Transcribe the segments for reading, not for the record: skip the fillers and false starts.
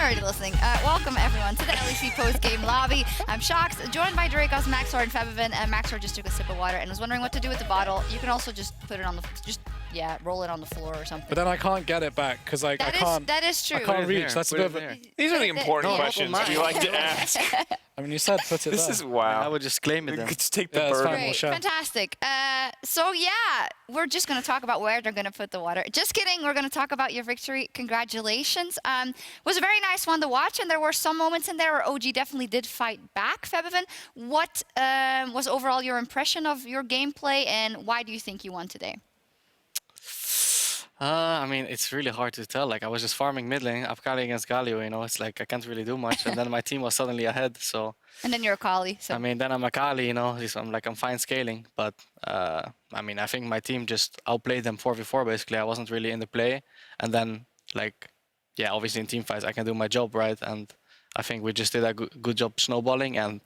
already listening. Welcome, everyone, to the LEC post-game lobby. I'm Shox, joined by Dracos, Maxor, and Febivin. Maxor just took a sip of water and was wondering what to do with the bottle. You can also just put it on the, roll it on the floor or something. But then I can't get it back because like That is true. I can't reach. That's a bit of a... These are the important questions we like to ask. I mean, you said put it This there. is wow. I would just claim it then. Just take the Yeah, it's burden. fine. Great, Sure. fantastic. So yeah, we're just going to talk about where they're going to put the water. Just kidding. We're going to talk about your victory. Congratulations. Was a very nice one to watch, and there were some moments in there where OG definitely did fight back. Febivin, what was overall your impression of your gameplay, and why do you think you won today? I mean, it's really hard to tell. Like, I was just farming mid lane, Akali against Galio, you know, it's like I can't really do much. And then my team was suddenly ahead, so... And then you're a Kali, so... I mean, then I'm Akali, you know, I'm fine scaling. But, I mean, I think my team just outplayed them 4v4, basically. I wasn't really in the play. And then, like, yeah, obviously in team fights, I can do my job, right? And I think we just did a good job snowballing and,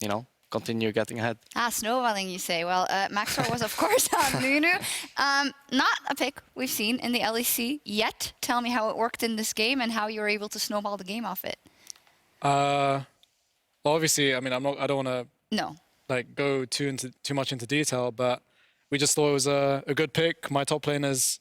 you know, continue getting ahead. Snowballing, you say. Well, Maxor was, of course, on Nunu. Not a pick we've seen in the LEC yet. Tell me how it worked in this game and how you were able to snowball the game off it. Well, obviously, I mean, I don't want No. to like go too much into detail, but we just thought it was a good pick. My top laners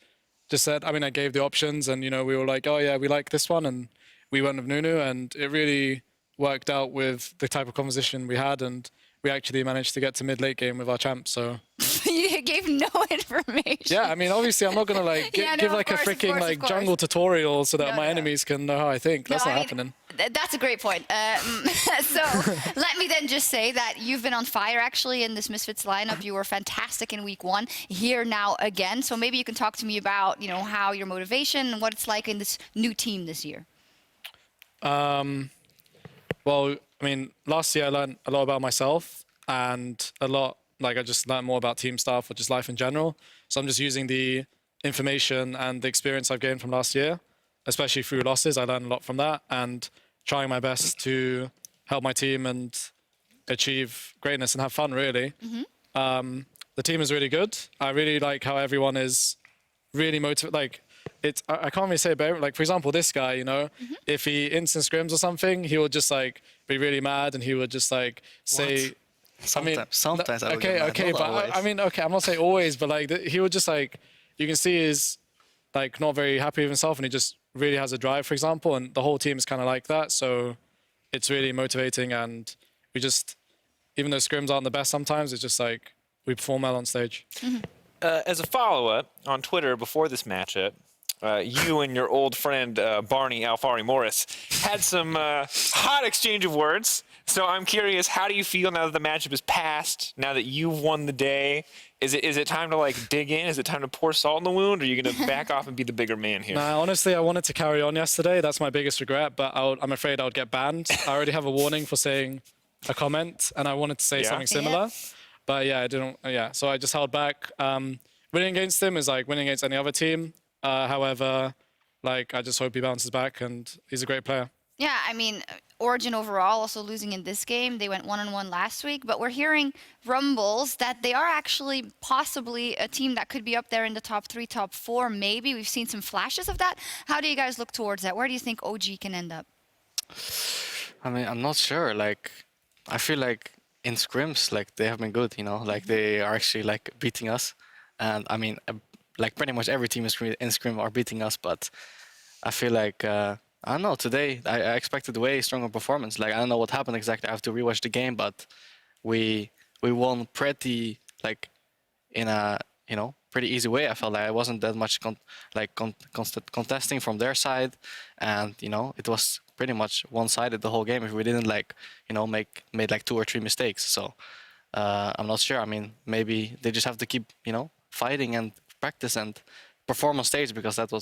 just said, I mean, I gave the options, and you know, we were like, oh yeah, we like this one, and we went with Nunu, and it really worked out with the type of composition we had, and we actually managed to get to mid-late game with our champ, so... You gave no information. Yeah, I mean, obviously, I'm not going to like give like a freaking like jungle tutorial so that my enemies can know how I think. That's not happening. That's a great point. So let me then just say that you've been on fire, actually, in this Misfits lineup. You were fantastic in week 1, here now again. So maybe you can talk to me about, you know, how your motivation and what it's like in this new team this year. Well, I mean, last year I learned a lot about myself and a lot, like I just learned more about team stuff or just life in general. So I'm just using the information and the experience I've gained from last year, especially through losses. I learned a lot from that and trying my best to help my team and achieve greatness and have fun, really. The team is really good. I really like how everyone is really motivated. Like, I can't really say about, like, for example, this guy, you know, if he instant scrims or something, he would just like be really mad and he would just like say, Sometimes I okay, but I mean, okay, I'm not saying always, but like he would just like, you can see he's like not very happy with himself and he just really has a drive, for example, and the whole team is kind of like that. So it's really motivating, and we just, even though scrims aren't the best sometimes, it's just like we perform well on stage. As a follow-up, on Twitter before this matchup, you and your old friend Barney Alfari Morris had some hot exchange of words. So I'm curious, how do you feel now that the matchup is passed, now that you've won the day? Is it time to like dig in? Is it time to pour salt in the wound? Or are you going to back off and be the bigger man here? Nah, honestly, I wanted to carry on yesterday. That's my biggest regret, but I'm afraid I would get banned. I already have a warning for saying a comment, and I wanted to say something similar. But yeah, I didn't. Yeah, so I just held back. Winning against him is like winning against any other team. However, like I just hope he bounces back, and he's a great player. Yeah, I mean, Origin overall also losing in this game. They went 1-1 last week, but we're hearing rumbles that they are actually possibly a team that could be up there in the top 3, top 4, maybe. We've seen some flashes of that. How do you guys look towards that? Where do you think OG can end up? I mean, I'm not sure. Like, I feel like in scrims, like they have been good, you know, like they are actually like beating us. And I mean, like pretty much every team in scrim are beating us, but I feel like, I don't know, today I expected way stronger performance. Like, I don't know what happened exactly. I have to rewatch the game, but we won pretty, like, in a, you know, pretty easy way. I felt like I wasn't that much contesting from their side. And, you know, it was pretty much one-sided the whole game if we didn't, like, you know, made like 2 or 3 mistakes. So I'm not sure. I mean, maybe they just have to keep, you know, fighting and practice and perform on stage, because that's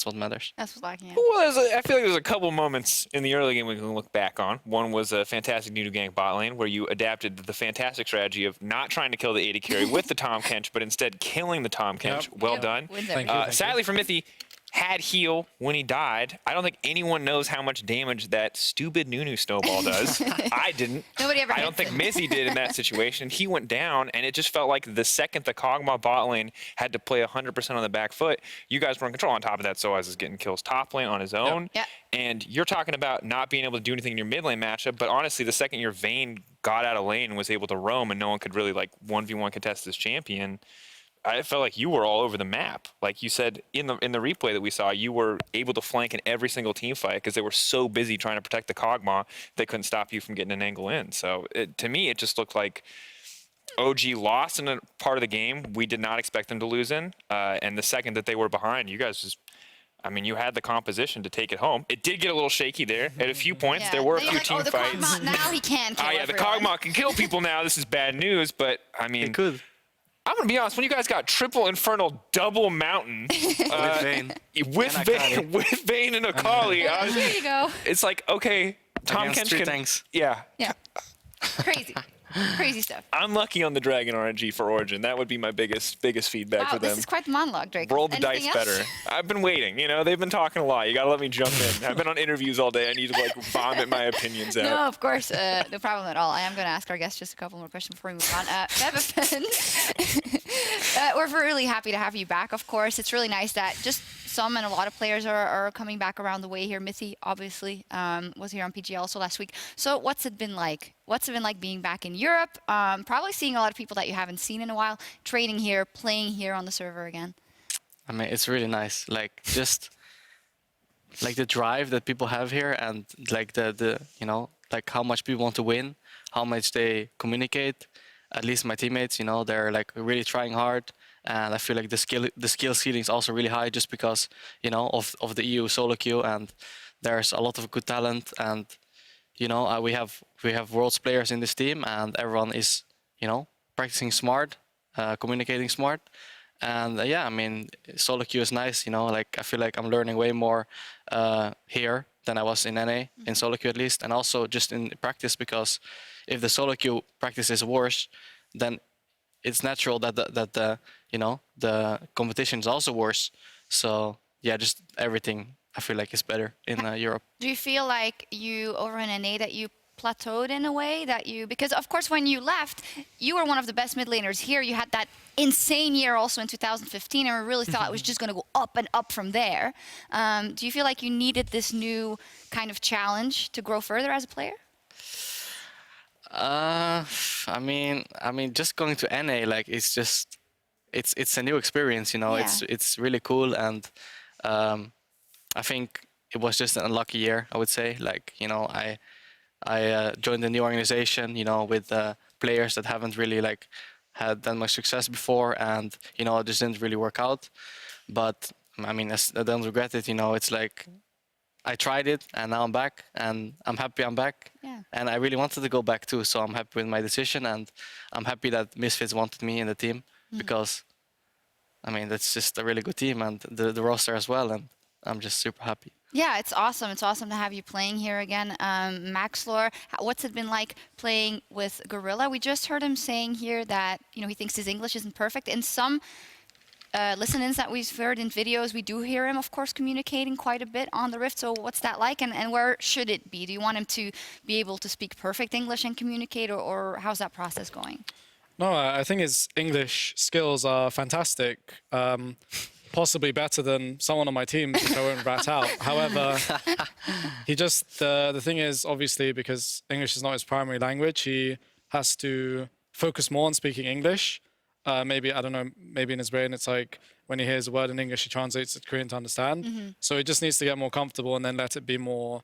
what matters. That's what's lacking. Yeah. Well, I feel like there's a couple moments in the early game we can look back on. One was a fantastic Nunu Gang bot lane where you adapted the fantastic strategy of not trying to kill the AD carry with the Tahm Kench, but instead killing the Tahm Kench. Well done. Thank you. Sadly for Mithy, had heal when he died. I don't think anyone knows how much damage that stupid Nunu snowball does. I didn't. Nobody ever I don't think Mizzy did in that situation. He went down, and it just felt like the second the Kog'Maw bot lane had to play 100% on the back foot, you guys were in control. On top of that, Soaz is getting kills top lane on his own. Yep. And you're talking about not being able to do anything in your mid lane matchup, but honestly, the second your Vayne got out of lane and was able to roam and no one could really like 1v1 contest this champion, I felt like you were all over the map. Like you said in the replay that we saw, you were able to flank in every single team fight because they were so busy trying to protect the Kog'Maw, they couldn't stop you from getting an angle in. So to me, it just looked like OG lost in a part of the game we did not expect them to lose in. And the second that they were behind, you guys just, I mean, you had the composition to take it home. It did get a little shaky there at a few points. Yeah. There were a Then few you're team like, the fights. Kog'Maw, now he can kill Yeah, the everyone. Kog'Maw can kill people now. This is bad news, but I mean, It could. I'm gonna be honest. When you guys got triple infernal, double mountain With Vayne. with And Vayne, Akali. with Vayne and Akali, There you go. it's like okay, Tom Against Kench three can. tanks. Yeah, Yeah. Crazy. Crazy stuff. I'm lucky on the Dragon RNG for Origin. That would be my biggest feedback Wow, for them. this is quite the monologue, Drake. Roll the Anything dice else? better. I've been waiting. You know, they've been talking a lot. You gotta let me jump in. I've been on interviews all day. I need to like vomit my opinions out. No, of course, no problem at all. I am going to ask our guests just a couple more questions before we move on. Bevafin, we're really happy to have you back, of course. It's really nice that just some and a lot of players are coming back around the way here. Mithy, obviously, was here on PGL also last week. So what's it been like? What's it been like being back in Europe? Probably seeing a lot of people that you haven't seen in a while, training here, playing here on the server again. I mean, it's really nice. Like just like the drive that people have here, and like the you know, like how much people want to win, how much they communicate. At least my teammates, you know, they're like really trying hard, and I feel like the skill ceiling is also really high just because, you know, of the EU solo queue, and there's a lot of good talent, and you know, we have world's players in this team, and everyone is, you know, practicing smart, communicating smart. And yeah, I mean, solo queue is nice, you know, like I feel like I'm learning way more here than I was in NA, in solo queue at least, and also just in practice, because if the solo queue practice is worse, then it's natural that the you know, the competition is also worse. So yeah, just everything I feel like is better in Europe. Do you feel like you, over in NA, that you plateaued in a way that you, because of course when you left, you were one of the best mid laners here. You had that insane year also in 2015, and we really thought it was just going to go up and up from there. Do you feel like you needed this new kind of challenge to grow further as a player? I mean, just going to NA, like it's just, it's a new experience, you know. Yeah. It's really cool, and I think it was just an unlucky year, I would say. Like, you know, I joined a new organization, you know, with players that haven't really like had that much success before, and you know, it just didn't really work out. But I mean, I don't regret it, you know. It's like I tried it, and now I'm back, and I'm happy I'm back. Yeah. And I really wanted to go back too, so I'm happy with my decision, and I'm happy that Misfits wanted me in the team, because I mean, that's just a really good team, and the roster as well, and I'm just super happy. Yeah, it's awesome. It's awesome to have you playing here again. Maxlor, what's it been like playing with Gorilla? We just heard him saying here that, you know, he thinks his English isn't perfect. In some listen-ins that we've heard in videos, we do hear him, of course, communicating quite a bit on the Rift. So what's that like, and where should it be? Do you want him to be able to speak perfect English and communicate, or how's that process going? No, I think his English skills are fantastic. Possibly better than someone on my team, which I won't rat out. However, he just, the thing is, obviously, because English is not his primary language, he has to focus more on speaking English. Maybe, I don't know, maybe in his brain, it's like when he hears a word in English, he translates it to Korean to understand. So he just needs to get more comfortable and then let it be more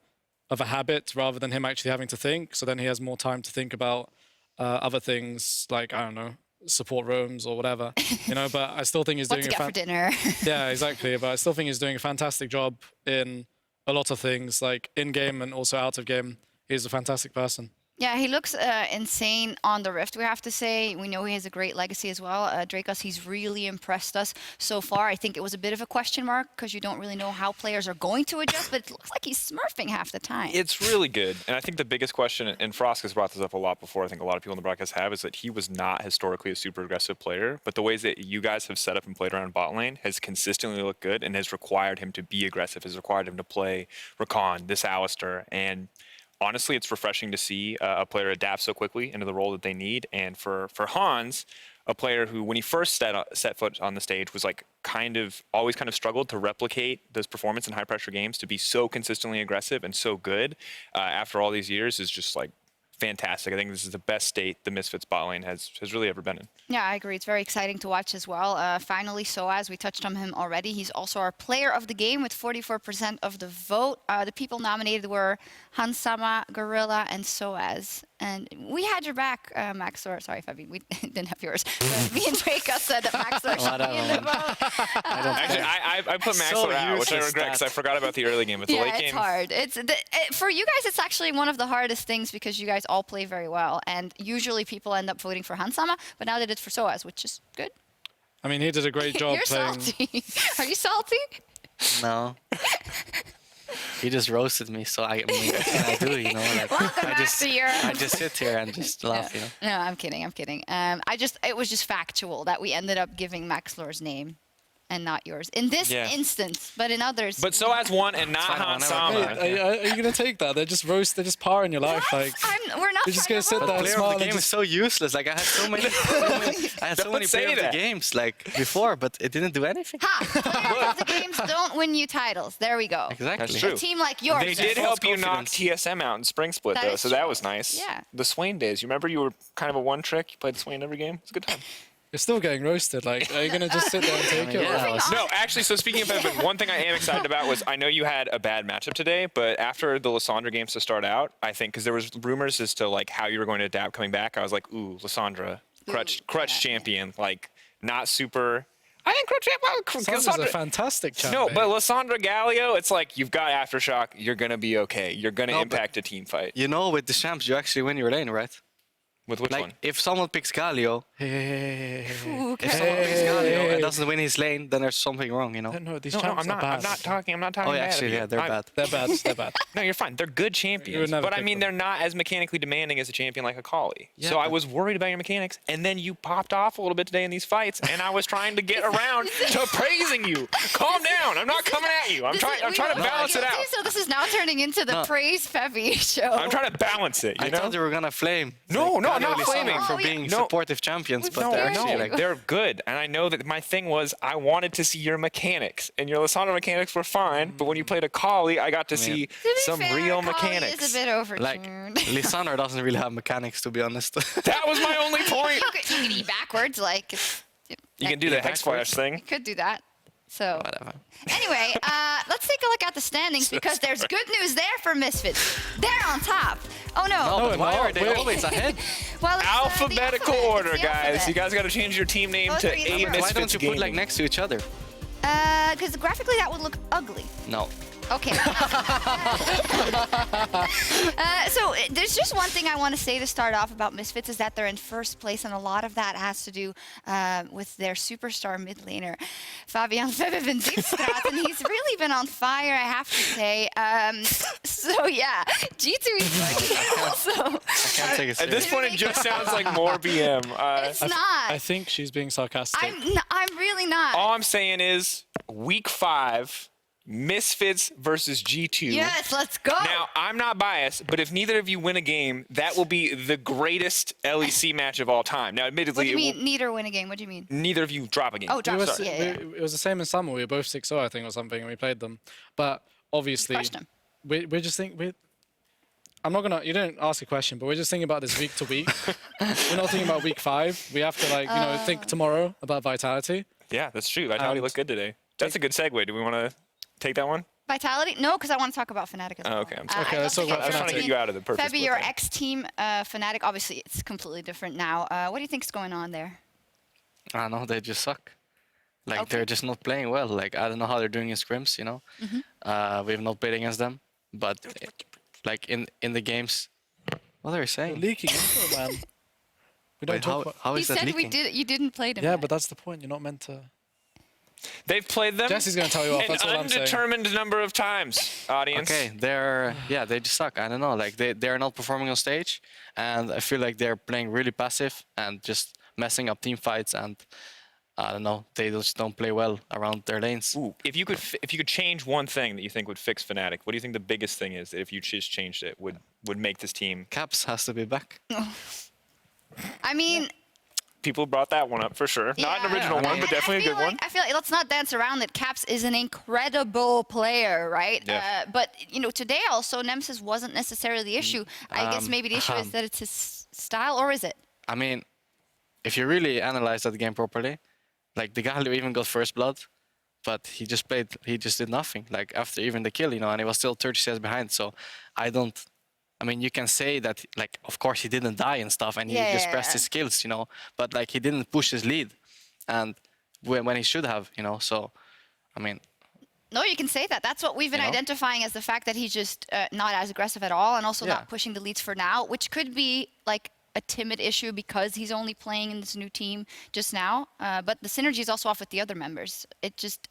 of a habit rather than him actually having to think. So then he has more time to think about other things like, I don't know, support roams or whatever, you know, but I still think he's What doing to get for dinner? Yeah, exactly. But I still think he's doing a fantastic job in a lot of things, like in game and also out of game. He's a fantastic person. Yeah, he looks insane on the Rift, we have to say. We know he has a great legacy as well. Dracos, he's really impressed us so far. I think it was a bit of a question mark because you don't really know how players are going to adjust, but it looks like he's smurfing half the time. It's really good. And I think the biggest question, and Frost has brought this up a lot before, I think a lot of people in the broadcast have, is that he was not historically a super aggressive player, but the ways that you guys have set up and played around bot lane has consistently looked good and has required him to be aggressive, has required him to play Rakan, this Alistar, and honestly, it's refreshing to see a player adapt so quickly into the role that they need. And for Hans, a player who, when he first set foot on the stage, was like always struggled to replicate this performance in high pressure games, to be so consistently aggressive and so good after all these years is just like fantastic. I think this is the best state the Misfits bot lane has really ever been in. Yeah, I agree. It's very exciting to watch as well. Finally, Soaz, we touched on him already. He's also our player of the game with 44% of the vote. The people nominated were Hansama, Gorilla, and Soaz. And we had your back, Maxor. Sorry, Fabi, we didn't have yours. But me and Dracos said that Maxor should be in the vote. Actually, I put Maxwell out, which I regret because I forgot about the early game. But the late game, it's hard. For you guys, it's actually one of the hardest things because you guys all play very well. And usually people end up voting for Hansama, but now they did for Soaz, which is good. I mean, he did a great job You're playing. salty. Are you salty? No. He just roasted me, so I mean, what can I do, you know? Like, Welcome back to your... I just sit here and just laugh, you know? No, I'm kidding. It was just factual that we ended up giving Maxlor's name and not yours in this instance, but in others. but Soaz won and not Hansama. Hey, are you gonna take that? They're just par in your life. Like We're not. you're just gonna sit there and Player smile of the and game is so useless. Like I had so many Don't say player of the that. games like before, but it didn't do anything. Player of the games don't win you titles. There we go. Exactly. That's true. A team like yours. They did false help you knock confidence. TSM out in Spring Split, That though, is so that true. was nice. Yeah. The Swain days. You remember you were kind of a one trick? You played Swain every game? It was a good time. you're still getting roasted. Like, are you gonna just sit there and take it? Yeah, I was- No, actually, so speaking of that, one thing I am excited about was I know you had a bad matchup today, but after the Lysandra games to start out, I think, because there was rumors as to like how you were going to adapt coming back, I was like, ooh, Lysandra, crutch champion, like not super. I think Sandra's a fantastic champion. No, but Lysandra Galio, it's like you've got Aftershock, you're gonna be okay. You're gonna No, but- impact a team fight. You know, with the champs, you actually win your lane, right? With which Like, one? if someone picks Galio, Ooh, if someone picks Hey. Galio and doesn't win his lane, then there's something wrong, you know? No, these No, champs I'm not. are bad. I'm not talking. I'm not talking. Oh, yeah, bad actually, of you. yeah, they're bad. They're bad. They're bad. No, you're fine. They're good champions, never but I pick mean, them. they're not as mechanically demanding as a champion like a Kali. Yeah, so I but- was worried about your mechanics, and then you popped off a little bit today in these fights, and I was trying to get around to praising you. Calm down. I'm not coming at you. I'm trying to balance it out. So this is now turning into the No. praise Fevy show. I'm trying to balance it. You I know? thought they were gonna flame. No, no, I'm Galio not Lysandra flaming. for Oh, yeah. being No. supportive champions, but No, they're actually no, like they're good, and I know that my thing was I wanted to see your mechanics, and your Lysandra mechanics were fine, but when you played a Kali, I got to see To be some fair, real Kali mechanics. is a bit like overtuned. Lysandra doesn't really have mechanics, to be honest. That was my only point. you could eat backwards, like You can do the Hex Flash You thing. could do that. So Whatever. anyway, let's take a look at the standings because there's good news there for Misfits. They're on top. Oh no. No, but we're why not. are they We're- always ahead? Well, it's, the Alphabetical alphabet. order, It's the guys. alphabet. You guys got to change your team name Oh, to 3, A 0. Why Misfits don't you put like Gaming. next to each other? Because graphically that would look ugly. No. Okay. So there's just one thing I want to say to start off about Misfits is that they're in first place, and a lot of that has to do with their superstar mid laner, Fabian Febevendipstraat, and he's really been on fire, I have to say. So yeah, G2 is working also. I can't take it At this serious. point, it just sounds like more BM. It's not. I think she's being sarcastic. I'm really not. All I'm saying is, week 5, Misfits versus G2. Yes, let's go. Now, I'm not biased, but if neither of you win a game, that will be the greatest LEC match of all time. Now, What admittedly, do you it mean, will- neither win a game? What do you mean? neither of you drop a game. Oh, drop It was, it. Yeah. it was the same in summer. We were both 6-0, I think, or something, and we played them. But obviously, Crushed them. we're just thinking. I'm not gonna. You didn't ask a question, but we're just thinking about this week to week. We're not thinking about week 5. We have to think tomorrow about Vitality. Yeah, that's true. Vitality looked good today. That's a good segue. Do we want to take that one? Vitality? No, because I want to talk about Fnatic as well. Oh, okay, I'm sorry. Okay, I let's don't talk think about I was trying to Fnatic. get you out of the purpose. Febby, split your there. ex-team Fnatic, obviously it's completely different now. What do you think's going on there? I don't know, they just suck. Like, Okay. they're just not playing well. Like, I don't know how they're doing in scrims, you know? We've not played against them. But, like, in the games, What are you You're saying? leaking into it, man. We don't Wait, talk about... how He is that said leaking? you didn't play them. Yeah, yet. but that's the point. You're not meant to... They've played them Jesse's going to tell you off. an That's all I'm saying. undetermined number of times, audience. Okay, they just suck. I don't know. Like they're not performing on stage, and I feel like they're playing really passive and just messing up team fights. And I don't know, they just don't play well around their lanes. Ooh, if you could change one thing that you think would fix Fnatic, what do you think the biggest thing is that if you just changed it would make this team? Caps has to be back. I mean, People brought that one up for sure. Not an Yeah. original one, but definitely a good one. I feel like let's not dance around it. Caps is an incredible player, right? Yeah. But today also Nemesis wasn't necessarily the issue. I guess maybe the issue is that it's his style, or is it? I mean, if you really analyze that game properly, like the Galio even got first blood, but he just did nothing. Like after even the kill, and he was still 30 CS behind. So I mean, you can say that, like, of course he didn't die and stuff, and he just pressed his skills, but like he didn't push his lead, and when he should have, So, I mean, No, you can say that. That's what we've been identifying as the fact that he's just not as aggressive at all, and also not pushing the leads for now, which could be like a timid issue because he's only playing in this new team just now. But the synergy is also off with the other members.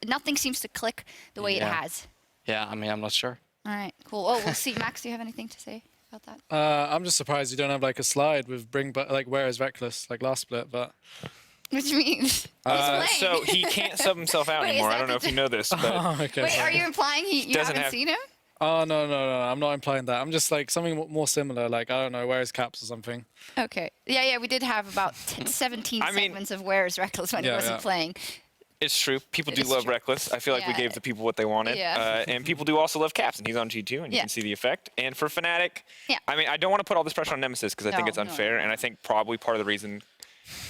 Nothing seems to click the way it has. Yeah, I mean, I'm not sure. All right, cool. Oh, we'll see. Max, do you have anything to say about that? I'm just surprised you don't have like a slide with where is Reckless, like last split, but... What do you mean? He's playing. So he can't sub himself out Wait, is anymore. I that don't know if you know this, but Oh, okay. Wait, are you implying you Doesn't haven't have- seen him? Oh, no, I'm not implying that. I'm just like something more similar, like, I don't know, where is Caps or something. Okay. Yeah, we did have about 17 I mean- segments of Where is Reckless when he Yeah, wasn't yeah. playing. it's true. People do It's love true. Reckless. I feel like we Yeah. gave the people what they wanted. Yeah. And people do also love Caps, and he's on G2, and you Yeah. can see the effect. And for Fnatic, Yeah. I mean, I don't want to put all this pressure on Nemesis because I think No, it's no, unfair, and I think probably part of the reason,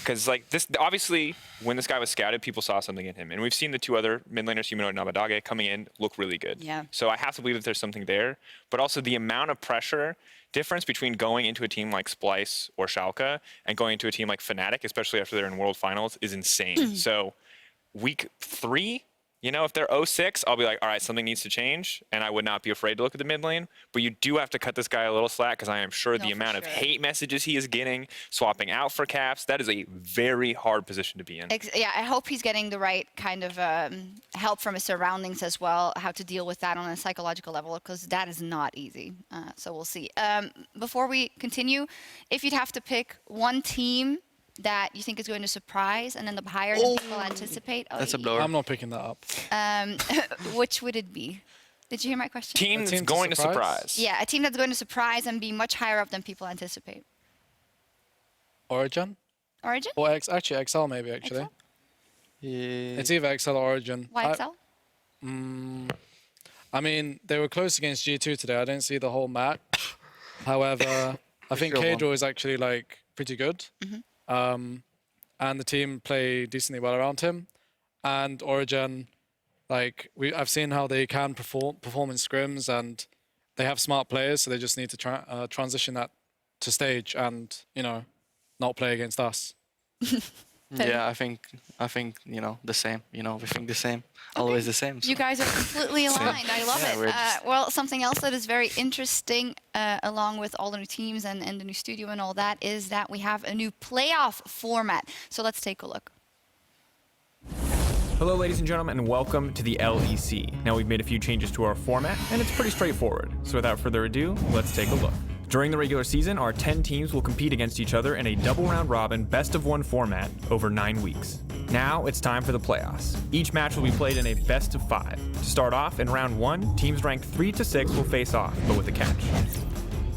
because like this, obviously, when this guy was scouted, people saw something in him, and we've seen the two other mid laners, Humanoid and Abadage, coming in look really good. Yeah. So I have to believe that there's something there, but also the amount of pressure difference between going into a team like Splice or Schalke and going into a team like Fnatic, especially after they're in World Finals, is insane. So week 3, if they're 0-6, I'll be like, all right, something needs to change, and I would not be afraid to look at the mid lane. But you do have to cut this guy a little slack because I am sure No, the for amount of sure. hate messages he is getting, swapping out for Caps, that is a very hard position to be in. Yeah, I hope he's getting the right kind of help from his surroundings as well, how to deal with that on a psychological level, because that is not easy. So we'll see. Before we continue, if you'd have to pick one team that you think is going to surprise and end up higher than people anticipate, That's a blower. I'm not picking that up. which would it be? Did you hear my question? Team A that's team to going to surprise? surprise. Yeah, a team that's going to surprise and be much higher up than people anticipate. Origin? Origin? Or actually, XL maybe, actually. XL? Yeah. It's either XL or Origin. Why XL? I mean, they were close against G2 today. I didn't see the whole match. However, I think sure won. K-Draw is actually like pretty good. And the team play decently well around him. And Origin, like I've seen how they can perform in scrims, and they have smart players, so they just need to transition that to stage and not play against us. Yeah, I think the same. We think the same. Always the same. So. You guys are completely aligned. I love Yeah, we're it. just- Well, something else that is very interesting, along with all the new teams and the new studio and all that, is that we have a new playoff format. So let's take a look. Hello ladies and gentlemen, and welcome to the LEC. Now we've made a few changes to our format, and it's pretty straightforward. So without further ado, let's take a look. During the regular season, our 10 teams will compete against each other in a double round robin best-of-1 format over 9 weeks. Now it's time for the playoffs. Each match will be played in a best-of-5. To start off, in round 1, teams ranked 3 to 6 will face off, but with a catch.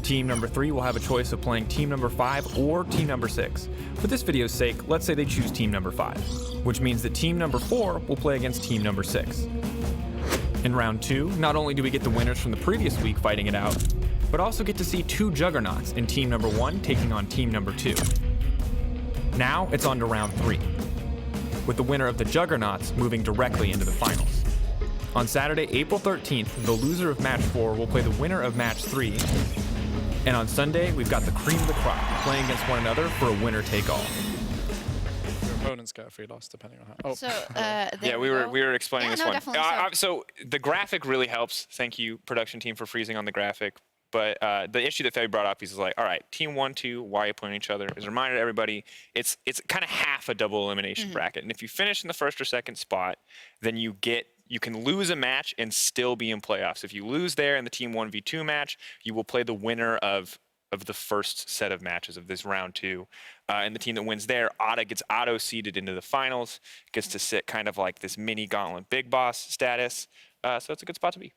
Team number 3 will have a choice of playing team number 5 or team number 6. For this video's sake, let's say they choose team number 5, which means that team number 4 will play against team number 6. In round 2, not only do we get the winners from the previous week fighting it out, but also get to see 2 juggernauts in team number 1 taking on team number 2. Now it's on to round 3, with the winner of the juggernauts moving directly into the finals. On Saturday, April 13th, the loser of match 4 will play the winner of match 3, and on Sunday, we've got the cream of the crop playing against one another for a winner-take-all. Your opponents get a free loss depending on how. Oh, So Yeah, there we go. were explaining Yeah, this no, one. definitely so. So the graphic really helps. Thank you, production team, for freezing on the graphic. But the issue that Fabi brought up is like, all right, team 1-2, why are you playing each other? As a reminder to everybody, it's kind of half a double elimination bracket. And if you finish in the first or second spot, then you can lose a match and still be in playoffs. If you lose there in the team 1v2 match, you will play the winner of the first set of matches of this round 2. And the team that wins there gets auto-seeded into the finals, gets to sit kind of like this mini gauntlet big boss status. So it's a good spot to be.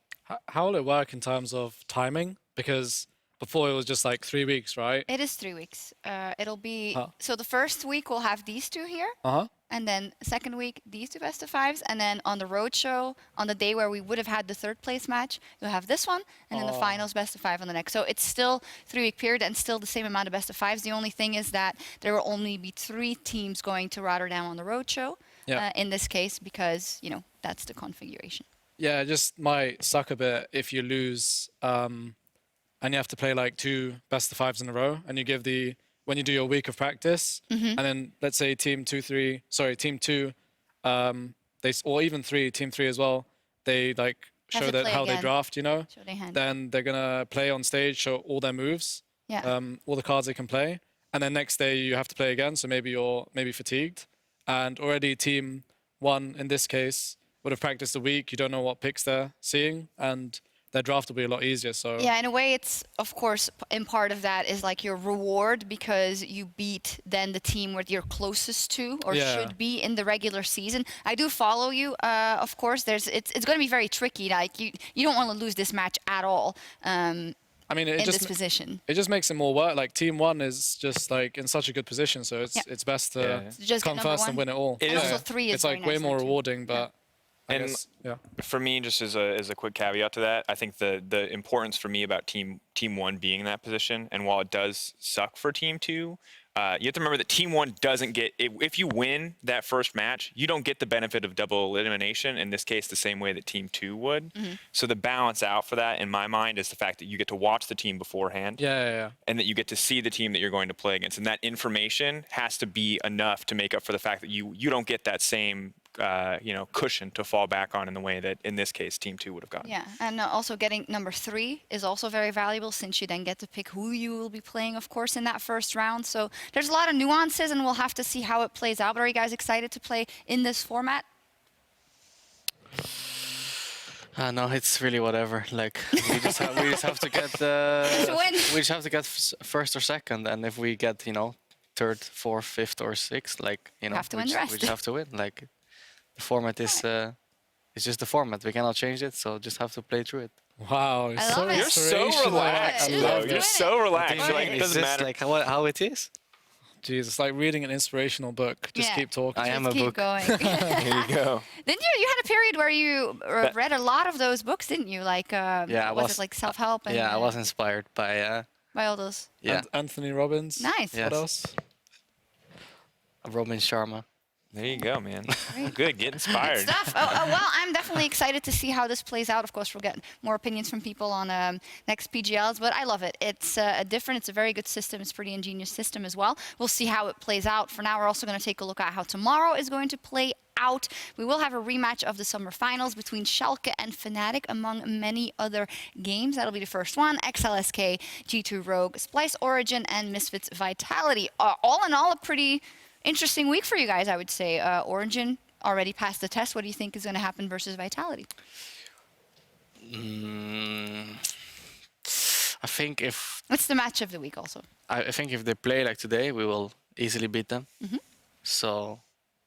How will it work in terms of timing? Because before it was just like 3 weeks, right? It is 3 weeks. It'll be Huh. so the first week we'll have these two here, Uh-huh. and then second week these two best of fives, and then on the road show on the day where we would have had the third place match, you'll have this one, and then the finals best of 5 on the next. So it's still 3 week period and still the same amount of best of fives. The only thing is that there will only be 3 teams going to Rotterdam on the road show. Yeah. In this case, because that's the configuration. Yeah, it just might suck a bit if you lose, and you have to play like 2 best of 5s in a row, and you give when you do your week of practice, and then let's say team 2, or even team 3 as well, they like Have show to that play how they again. draft, Show their hand. then they're gonna play on stage, show all their moves, Yeah. all the cards they can play, and then next day you have to play again, so maybe you're fatigued, and already team 1 in this case would have practiced a week, you don't know what picks they're seeing, and their draft will be a lot easier. So Yeah, in a way, it's of course in part of that is like your reward because you beat then the team where you're closest to or Yeah. should be in the regular season. I do follow you. Of course, it's going to be very tricky. Like you don't want to lose this match at all. I mean, In this position. It just makes it more work. Like team 1 is just like in such a good position, so it's best to Yeah. Just come get number first and 1. win it all. It And is- also 3 is It's like very way nice more there, too. rewarding, but I And guess, yeah. For me, just as a quick caveat to that, I think the importance for me about team 1 being in that position, and while it does suck for team 2, you have to remember that team 1 doesn't get, if you win that first match, you don't get the benefit of double elimination, in this case the same way that team 2 would. So the balance out for that in my mind is the fact that you get to watch the team beforehand. Yeah. And that you get to see the team that you're going to play against. And that information has to be enough to make up for the fact that you don't get that same cushion to fall back on in the way that, in this case, Team 2 would have gotten. Yeah, and also getting number 3 is also very valuable since you then get to pick who you will be playing, of course, in that first round. So there's a lot of nuances, and we'll have to see how it plays out. But are you guys excited to play in this format? No, it's really whatever. Like we just have to get Just win. we just have to get first or second, and if we get third, fourth, fifth, or sixth, like have to we win the just, rest. we just have to win. Like the format is it's just the format. We cannot change it, so just have to play through it. Wow, I so love it. You're so inspirational. relaxed, I bro. love You're it. so relaxed. You're like, it It's doesn't just matter. like how it is. Jeez, it's like reading an inspirational book. Just Yeah. keep talking. I am Just a keep book. going. Here you go. Then you had a period where you read a lot of those books, didn't you? Like I was it like self-help? And, Yeah, I was inspired by by all those. yeah, Anthony Robbins. Nice. Yeah. What Yes. else? Robin Sharma. There you go, man. Good. Get inspired. Stuff. Well, I'm definitely excited to see how this plays out. Of course, we'll get more opinions from people on next PGLs, but I love it. It's it's a very good system. It's a pretty ingenious system as well. We'll see how it plays out. For now, we're also going to take a look at how tomorrow is going to play out. We will have a rematch of the summer finals between Schalke and Fnatic, among many other games. That'll be the first one. XLSK, G2 Rogue, Splice Origin, and Misfits Vitality. All in all, a pretty interesting week for you guys, I would say. Origin already passed the test. What do you think is going to happen versus Vitality? I think if What's the match of the week also? I think if they play like today, we will easily beat them. Mm-hmm. So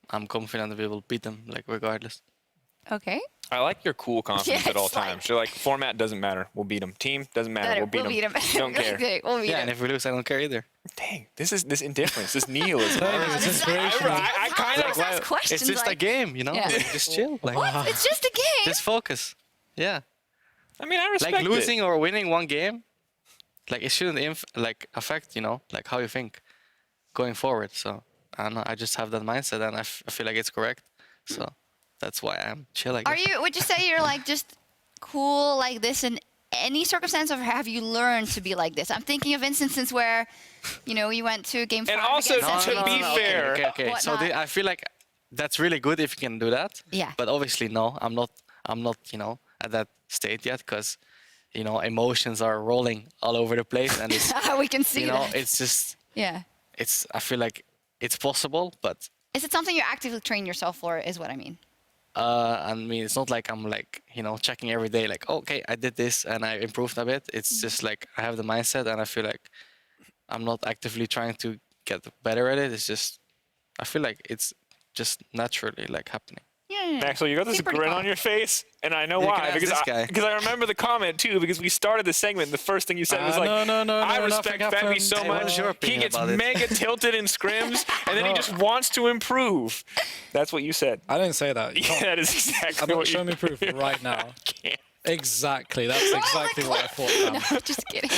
I'm confident that we will beat them, like regardless. Okay. I like your cool confidence Yeah, at all it's like- times. You're like, format doesn't matter. We'll beat them. Team doesn't matter. Better. We'll beat them. Don't care. Okay, we'll beat Yeah, them. and if we lose, I don't care either. Dang, this is this indifference, this nihilism. It's inspirational. I kind of Let's ask questions It's just a like, game, Yeah. Like, just chill. Like, What? It's just a game. just focus. Yeah. I mean, I respect Like it. losing or winning one game, like it shouldn't affect, like how you think going forward. So I don't know. I just have that mindset, and I feel like it's correct. So that's why I'm chill. I guess. Are you? Would you say you're like just cool like this in any circumstance, or have you learned to be like this? I'm thinking of instances where, you went to game 5 And also, against to SMBC. be fair- Okay. So Whatnot. I feel like that's really good if you can do that. Yeah. But obviously, no, I'm not, at that state yet, because, you know, emotions are rolling all over the place, and it's We can see you know, that. it's just Yeah. I feel like it's possible, but Is it something you actively train yourself for, is what I mean? I mean, it's not like I'm like, you know, checking every day, like, okay, I did this and I improved a bit. It's just like I have the mindset, and I feel like I'm not actively trying to get better at it. It's just, I feel like it's just naturally like happening. Yeah. Maxwell, you got this Seem pretty grin calm. on your face, and I know You can why. ask Because this guy. I remember the comment, too, because we started the segment, and the first thing you said was like, no, I nothing respect Febby happened. so Hey, much. what's your He opinion gets about it? mega tilted in scrims, and then he just wants to improve. That's what you said. I didn't say that. You Yeah, can't- that is exactly I'm not what you showing me proof right now. can't. Exactly. That's exactly what I thought. No, just kidding.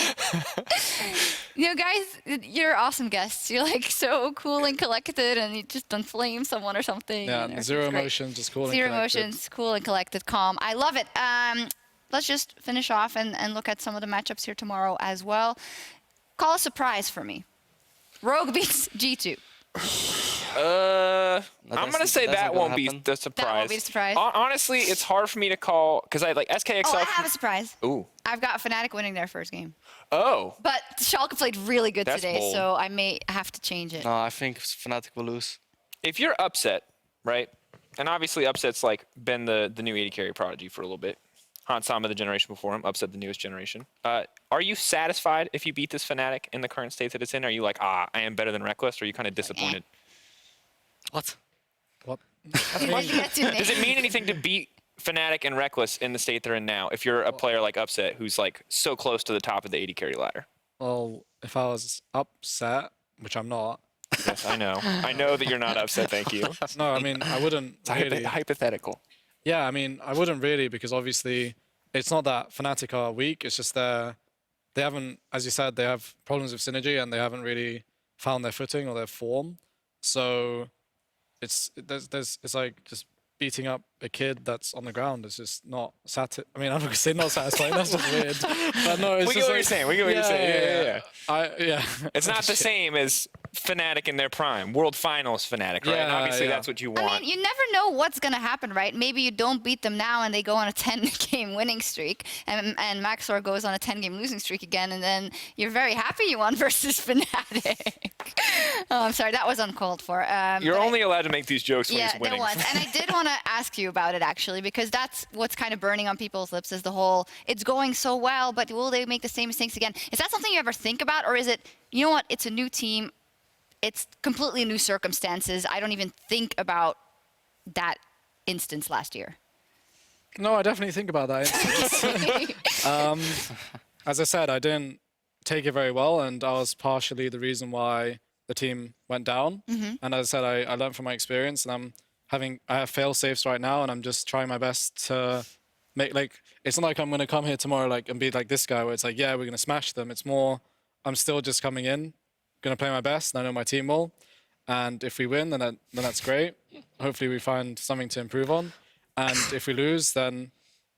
You know, guys, you're awesome guests. You're like so cool and collected, and you just don't flame someone or something. Yeah, and everything's zero great. emotion, just cool and Zero collected. emotions, cool and collected, calm. I love it. Let's just finish off and look at some of the matchups here tomorrow as well. Call a surprise for me. Rogue beats G2. I'm gonna say that's that not gonna won't be happen. the surprise. That won't be the surprise. Honestly, it's hard for me to call because I like SKXL. Oh, I have a surprise. Ooh. I've got Fnatic winning their first game. Oh. But Schalke played really good That's today, bold. so I may have to change it. No, I think Fnatic will lose. If you're upset, right? And obviously upset's like been the new AD carry prodigy for a little bit. Hansama the generation before him, upset the newest generation. Are you satisfied if you beat this Fnatic in the current state that it's in? Are you like, I am better than Reckless? Or are you kind of disappointed? What? What? Does it mean anything to beat Fnatic and Reckless in the state they're in now if you're a player like Upset who's like so close to the top of the AD carry ladder? Well, if I was upset, which I'm not. Yes, I know. I know that you're not upset, thank you. No, I mean, I wouldn't really. Hypothetical. Yeah, I mean, I wouldn't really, because obviously it's not that Fnatic are weak. It's just they haven't, as you said, they have problems with synergy and they haven't really found their footing or their form. So it's like just beating up a kid that's on the ground. It's just not I mean, I'm not gonna say not satisfying. That's just weird. But no, it's We get just what you're like, saying. We get what you're saying. Yeah. Yeah. It's not the same as Fnatic in their prime. World Finals Fnatic, right? And Yeah, obviously yeah. that's what you want. I mean, you never know what's going to happen, right? Maybe you don't beat them now and they go on a 10-game winning streak, and Maxor goes on a 10-game losing streak again, and then you're very happy you won versus Fnatic. Oh, I'm sorry, that was uncalled for. You're but only allowed to make these jokes when yeah, he's winning. there was. And I did want to ask you about it, actually, because that's what's kind of burning on people's lips is the whole, it's going so well, but will they make the same mistakes again? Is that something you ever think about? Or is it, you know what, it's a new team. It's completely new circumstances. I don't even think about that instance last year. No, I definitely think about that. As I said, I didn't take it very well, and I was partially the reason why the team went down. And as I said, I learned from my experience, and I have fail safes right now, and I'm just trying my best to make, like, it's not like I'm gonna come here tomorrow and be like this guy where it's like, yeah, we're gonna smash them. It's more, I'm still just coming in, gonna play my best, and I know my team will. And if we win, then that's great. Hopefully we find something to improve on. And if we lose, then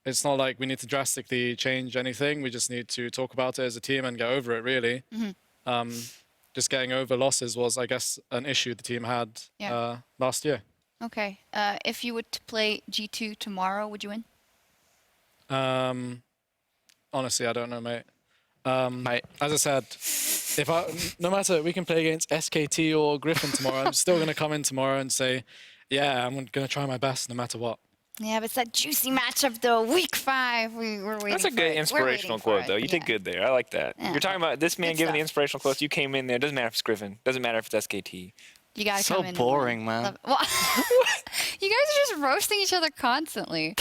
it's not like we need to drastically change anything. We just need to talk about it as a team and get over it, really. Just getting over losses was, I guess, an issue the team had last year. Okay. If you would play G2 tomorrow, would you win? Honestly, I don't know, mate. As I said, no matter, we can play against SKT or Griffin tomorrow, I'm still going to come in tomorrow and say, yeah, I'm going to try my best no matter what. Yeah, but it's that juicy matchup, though. Week 5, we're waiting That's a for good it. We're inspirational waiting for quote, it. though. You did good there. I like that. Yeah. You're talking about this man Good giving the stuff. inspirational quotes. You came in there. Doesn't matter if it's Griffin. Doesn't matter if it's SKT. You gotta So come in. and boring, win. man. Love it. Well, you guys are just roasting each other constantly.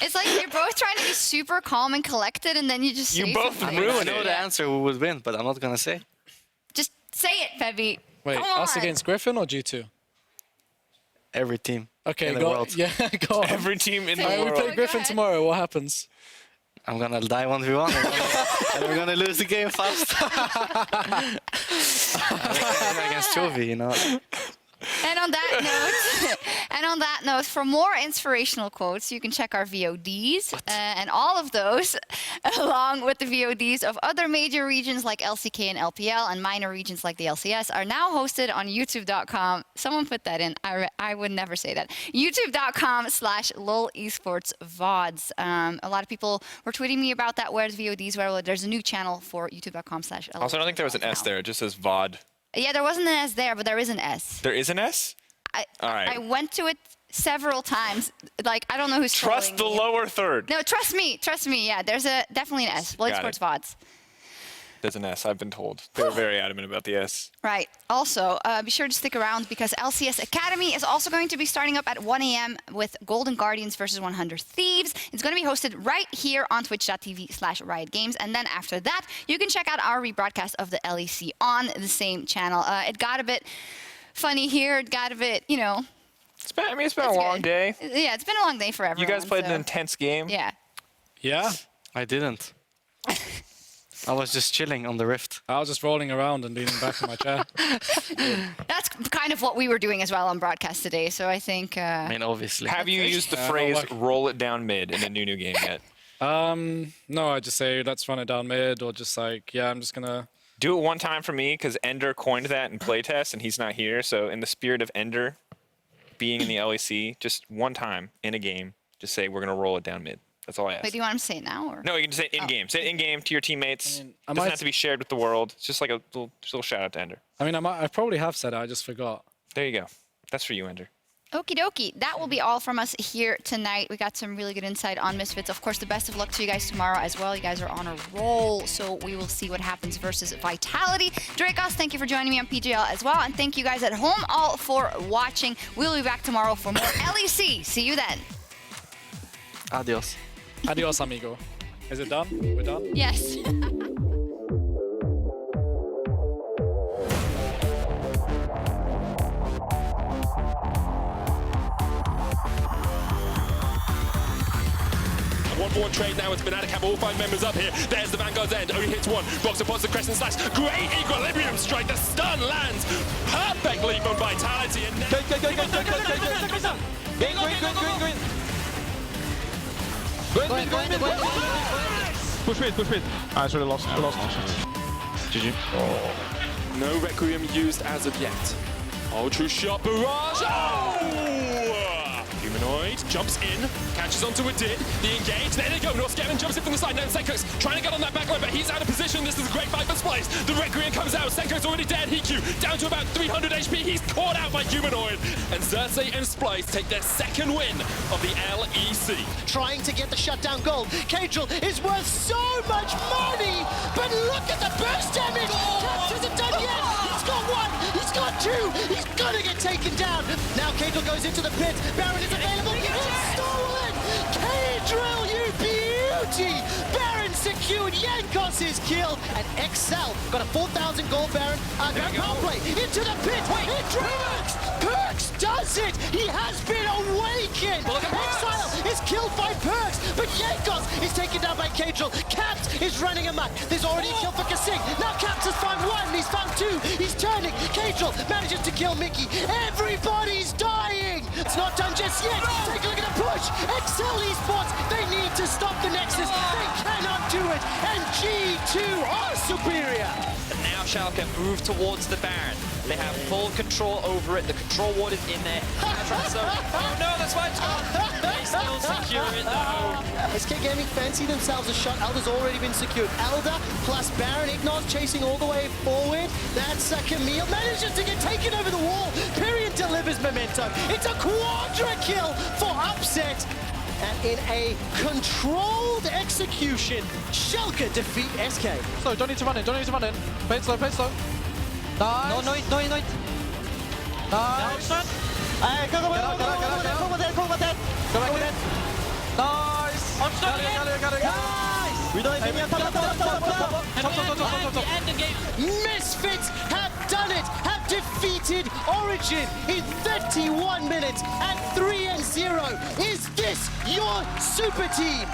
It's like you're both trying to be super calm and collected, and then you just You say both something. I ruined know it. the answer who would win, but I'm not gonna say. Just say it, Febby. Wait, Come us on. against Griffin or G2? Every team Okay, in the go, world. yeah, go on. Every team in the Say it. We world. play Go Griffin ahead. tomorrow. What happens? I'm gonna die 1v1 and we're gonna lose the game fast. Against Chovy, you know. And on that note, for more inspirational quotes, you can check our VODs, and all of those, along with the VODs of other major regions like LCK and LPL, and minor regions like the LCS, are now hosted on YouTube.com. Someone put that in. I would never say that. YouTube.com/LOL Esports VODs. A lot of people were tweeting me about that. Where's VODs? Well, there's a new channel for YouTube.com/LOL. Also, I don't think there was an S there. It just says VOD. Yeah, there wasn't an S there, but there is an S. There is an S? All right. I went to it several times. Like, I don't know who's Trust the trolling me. lower third. No, trust me. Yeah, there's definitely an S. LOL Got Esports it. VODs. There's an S, I've been told. They were very adamant about the S. Right. Also, be sure to stick around because LCS Academy is also going to be starting up at 1 a.m. with Golden Guardians versus 100 Thieves. It's going to be hosted right here on twitch.tv/Riot Games. And then after that, you can check out our rebroadcast of the LEC on the same channel. It got a bit funny here. It got a bit, you know. It's been a long day. Yeah, it's been a long day for everyone. You guys played so. an intense game. Yeah. Yeah, I didn't. I was just chilling on the Rift. I was just rolling around and leaning back in my chair. That's kind of what we were doing as well on broadcast today. So I think. I mean, obviously. Have you used the phrase "roll it down mid" in a new game yet? No, I just say let's run it down mid, or just like, yeah, I'm just gonna Do it one time for me, because Ender coined that in playtest, and he's not here. So in the spirit of Ender being in the LEC, just one time in a game, just say we're gonna roll it down mid. That's all I ask. Wait, do you want him to say it now? Or? No, you can just say it in-game. Say it in-game to your teammates. I It doesn't might- have to be shared with the world. It's just like a little shout-out to Ender. I mean, I probably have said it, I just forgot. There you go. That's for you, Ender. Okie dokie. That will be all from us here tonight. We got some really good insight on Misfits. Of course, the best of luck to you guys tomorrow as well. You guys are on a roll, so we will see what happens versus Vitality. Drakos, thank you for joining me on PGL as well, and thank you guys at home all for watching. We'll be back tomorrow for more LEC. See you then. Adios. Adios, amigo. Is it done? We're done? Yes. One trade now. It's Fnatic have all 5 members up here. There's the Vanguard's end. Only hits one. Box upon the crescent slash. Great equilibrium strike. The stun lands perfectly from Vitality. And Push mid. I should have lost. GG. no Requiem used as of yet. Ultra shot barrage. Oh! Humanoid jumps in, catches onto a dip. The engage. There they go. Northscaven jumps in from the side. Now Senko's trying to get on that backline, but he's out of position. This is a great fight for Splice. The Requiem comes out. Senko's already dead. Hiku down to about 300 HP. He's caught out by Humanoid. And Xerxes and Splice take their second win of the LEC. Trying to get the shutdown goal. Cadril is worth so much money, but look at the burst damage. Caps isn't done yet. He's got one. He's got two. He's gonna get taken down. Now Cadril goes into the pit. Baron is available. It's stolen. Cadril, you beauty. Baron secured Yankos' kill, and Excel got a 4,000 gold Baron. Baron power play into the pit. It Perks. Perks does it. He has been awakened. Exile is killed by Perks, but Yankos is taken down by Cadril. Caps is running amok. There's already a kill for Kasing. Now Caps has found one. He's found two. He's turning. Cadril manages to kill Mickey. Everybody's dying. It's not done just yet. Take a look at the push. Excel Esports. They need to stop the Nexus. They cannot do it. And G2 are superior. And now Schalke move towards the Baron. They have full control over it. The control ward is in there. Oh no, that's why it's gone. They still secure it though. SK Gaming fancy themselves a shot. Elder's already been secured. Elder plus Baron. Ignor's chasing all the way forward. That's Camille. Manages to get taken over the wall. Period delivers momentum. It's a quadra kill for Upset. And in a controlled execution, Schalke defeat SK. So don't need to run in. Play it slow. Nice. No. Nice. Go with that. Go back in. Nice. Got it. Misfits have done it, have defeated Origin in 31 minutes at 3-0. Is this your super team?